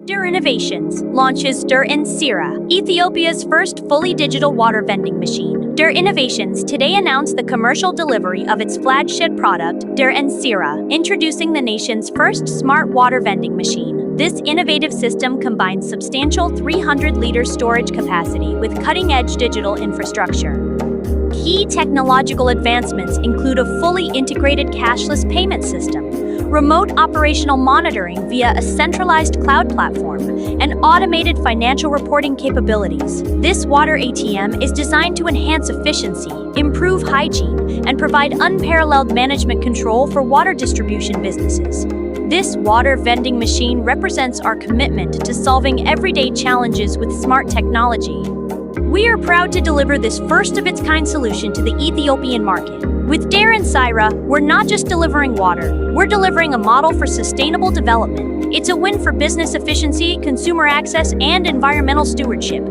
Derinnovations launches Ensira, Ethiopia's first fully digital water vending machine. Derinnovations today announced the commercial delivery of its flagship product, Ensira, introducing the nation's first smart water vending machine. This innovative system combines substantial 300-liter storage capacity with cutting-edge digital infrastructure. Key technological advancements include a fully integrated cashless payment system, remote operational monitoring via a centralized cloud platform, and automated financial reporting capabilities. This water ATM is designed to enhance efficiency, improve hygiene, and provide unparalleled management control for water distribution businesses. This water vending machine represents our commitment to solving everyday challenges with smart technology. We are proud to deliver this first-of-its-kind solution to the Ethiopian market. With Ensira, we're not just delivering water, we're delivering a model for sustainable development. It's a win for business efficiency, consumer access, and environmental stewardship.